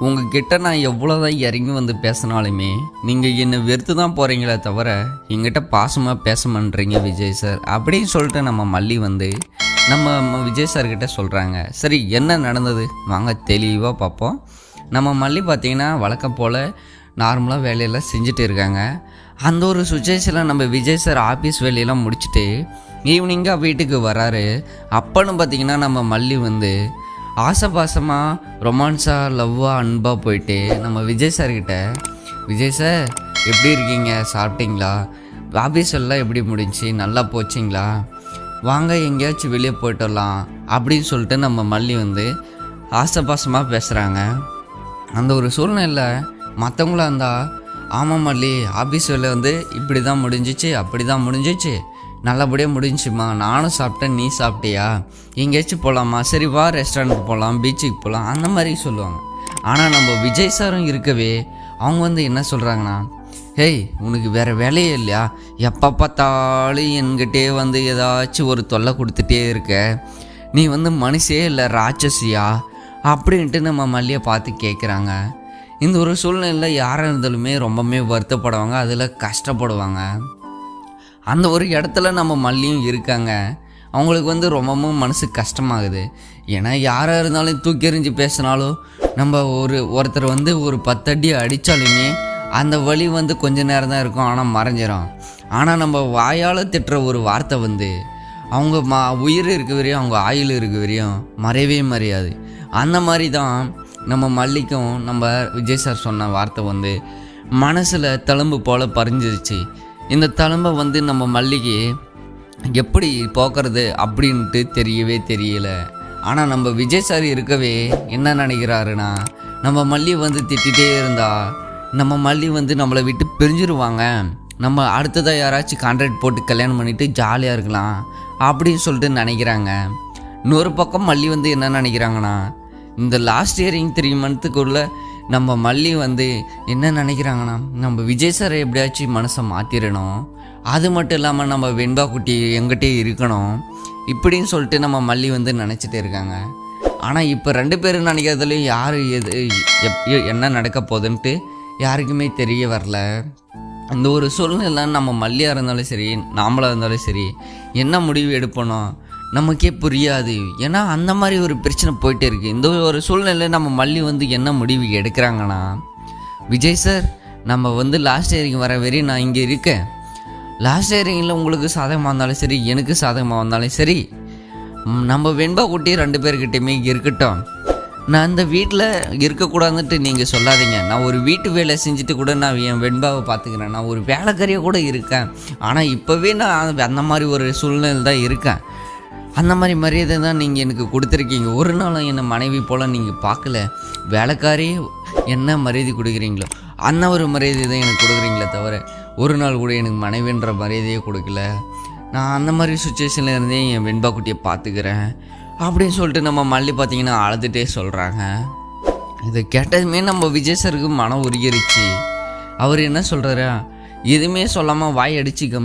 உங்ககிட்ட நான் எவ்வளோதான் இறங்கி வந்து பேசினாலுமே நீங்கள் என்னை வெறுத்து தான் போகிறீங்களே தவிர எங்கிட்ட பாசமாக பேச மாட்டேறீங்க விஜய் சார் அப்படின்னு சொல்லிட்டு நம்ம மல்லி வந்து நம்ம விஜய் சார்கிட்ட சொல்கிறாங்க. சரி, என்ன நடந்தது வாங்க தெளிவாக பார்ப்போம். நம்ம மல்லி பார்த்திங்கன்னா வழக்கம் போல் நார்மலாக வேலையெல்லாம் செஞ்சுட்டு இருக்காங்க. அந்த ஒரு சுச்சுவேஷனில் நம்ம விஜய் சார் ஆஃபீஸ் வேலையெல்லாம் முடிச்சுட்டு ஈவினிங்காக வீட்டுக்கு வராரு. அப்போன்னு பார்த்திங்கன்னா நம்ம மல்லி வந்து ஆசபாசமாக ரொமான்ஸாக லவ்வாக அன்பாக போயிட்டு நம்ம விஜய் சார்கிட்ட, விஜய் சார் எப்படி இருக்கீங்க, சாப்பிட்டீங்களா, ஆஃபீஸ் எல்லாம் எப்படி முடிஞ்சு, நல்லா போச்சிங்களா, வாங்க எங்கேயாச்சும் வெளியே போய்ட்டு வரலாம் அப்படின்னு சொல்லிட்டு நம்ம மல்லி வந்து ஆசபாசமாக பேசுகிறாங்க. அந்த ஒரு சூழ்நிலை மற்றவங்களா இருந்தால், ஆமாம் மல்லி ஆஃபீஸ் வேலை வந்து இப்படி தான் முடிஞ்சிச்சு, அப்படி தான் முடிஞ்சிச்சு, நல்லபடியாக முடிஞ்சுமா, நானும் சாப்பிட்டேன், நீ சாப்பிட்டியா, எங்கேயாச்சும் போகலாமா, சரி வா ரெஸ்டாரண்ட்டுக்கு போகலாம், பீச்சுக்கு போகலாம், அந்த மாதிரி சொல்லுவாங்க. ஆனால் நம்ம விஜய் சாரும் இருக்கவே அவங்க வந்து என்ன சொல்கிறாங்கன்னா, ஹேய் உனக்கு வேறு வேலையே இல்லையா, எப்போ பார்த்தாலும் என்கிட்டே வந்து ஏதாச்சும் ஒரு தொல்லை கொடுத்துட்டே இருக்க, நீ வந்து மனுஷே இல்லை ராட்சசியா அப்படின்ட்டு நம்ம மல்லியை பார்த்து கேட்குறாங்க. இந்த ஒரு சூழ்நிலையில் யாராக இருந்தாலுமே ரொம்பவுமே வருத்தப்படுவாங்க, அதில் கஷ்டப்படுவாங்க. அந்த ஒரு இடத்துல நம்ம மல்லியும் இருக்காங்க. அவங்களுக்கு வந்து ரொம்பவும் மனசு கஷ்டமாகுது. ஏன்னா யாராக இருந்தாலும் தூக்கி எறிஞ்சு பேசினாலும் நம்ம ஒருத்தர் வந்து ஒரு 10 அடி அடித்தாலுமே அந்த வலி வந்து கொஞ்ச நேரம் தான் இருக்கும், ஆனால் மறைஞ்சிடும். ஆனால் நம்ம வாயால் திட்டுற ஒரு வார்த்தை வந்து அவங்க உயிர் இருக்க வரையும், அவங்க ஆயுள் இருக்க வரையும் மறையவே மறையாது. அந்த மாதிரி தான் நம்ம மல்லிக்கும் நம்ம விஜய் சார் சொன்ன வார்த்தை வந்து மனசில் தழும்பு போல் பறிஞ்சிருச்சு. இந்த தழும்பை வந்து நம்ம மல்லிக்கு எப்படி போக்குறது அப்படின்ட்டு தெரியவே தெரியல. ஆனால் நம்ம விஜய் சார் இருக்கவே என்ன நினைக்கிறாருன்னா, நம்ம மல்லி வந்து திட்டிகிட்டே இருந்தா நம்ம மல்லி வந்து நம்மளை விட்டு பிரிஞ்சிருவாங்க, நம்ம அடுத்ததாக யாராச்சும் கான்ட்ராக்ட் போட்டு கல்யாணம் பண்ணிவிட்டு ஜாலியாக இருக்கலாம் அப்படின்னு சொல்லிட்டு நினைக்கிறாங்க. இன்னொரு பக்கம் மல்லி வந்து என்ன நினைக்கிறாங்கன்னா, இந்த லாஸ்ட் இயரிங் 3 மந்த்துக்குள்ளே நம்ம மல்லி வந்து என்ன நினைக்கிறாங்கன்னா, நம்ம விஜய் சாரை எப்படியாச்சும் மனசை மாற்றிடணும், அது மட்டும் இல்லாமல் நம்ம வெண்பா குட்டி எங்கிட்டே இருக்கணும் இப்படின்னு சொல்லிட்டு நம்ம மல்லி வந்து நினச்சிட்டு இருக்காங்க. ஆனால் இப்போ 2 பேரும் நினைக்கிறதுலையும் யார் என்ன நடக்க போகுதுன்ட்டு யாருக்குமே தெரிய வரல. இந்த ஒரு சூழ்நிலை நம்ம மல்லியாக இருந்தாலும் சரி, நாமளாக இருந்தாலும் சரி, என்ன முடிவு எடுப்பணும் நமக்கே புரியாது. ஏன்னா அந்த மாதிரி ஒரு பிரச்சனை போயிட்டே இருக்குது. இந்த ஒரு சூழ்நிலையில் நம்ம மல்லி வந்து என்ன முடிவு எடுக்கிறாங்கன்னா, விஜய் சார் நம்ம வந்து லாஸ்ட் இயரிங் வர வரையும் நான் இங்கே இருக்கேன், லாஸ்ட் இயரிங்கில் உங்களுக்கு சாதகமாக இருந்தாலும் சரி, எனக்கு சாதகமாக இருந்தாலும் சரி, நம்ம வெண்பா குட்டி 2 பேர்கிட்டையுமே இருக்கட்டும், நான் இந்த வீட்டில் இருக்கக்கூடாதுன்ட்டு நீங்கள் சொல்லாதீங்க. நான் ஒரு வீட்டு வேலை செஞ்சுட்டு கூட நான் என் வெண்பாவை பார்த்துக்கிறேன், நான் ஒரு வேலைக்காரியாக கூட இருக்கேன். ஆனால் இப்போவே நான் அந்த மாதிரி ஒரு சூழ்நிலை தான் இருக்கேன். அந்த மாதிரி மரியாதை தான் நீங்கள் எனக்கு கொடுத்துருக்கீங்க. ஒரு நாளும் என்னை மனைவி போல் நீங்கள் பார்க்கல. வேலைக்காரி என்ன மரியாதை கொடுக்குறீங்களோ அந்த ஒரு மரியாதை தான் எனக்கு கொடுக்குறீங்களே தவிர ஒரு நாள் கூட எனக்கு மனைவின்ற மரியாதையே கொடுக்கல. நான் அந்த மாதிரி சுச்சுவேஷனில் இருந்தே என் வெண்பா குட்டியை பார்த்துக்கிறேன் அப்படின்னு சொல்லிட்டு நம்ம மல்லி பார்த்திங்கன்னா அழுதுகிட்டே சொல்கிறாங்க. இதை கேட்டதுமே நம்ம விஜய் சாருக்கு மனம் உருகிருச்சு. அவர் என்ன சொல்கிறாரு, எதுவுமே சொல்லாமல் வாய் அடித்து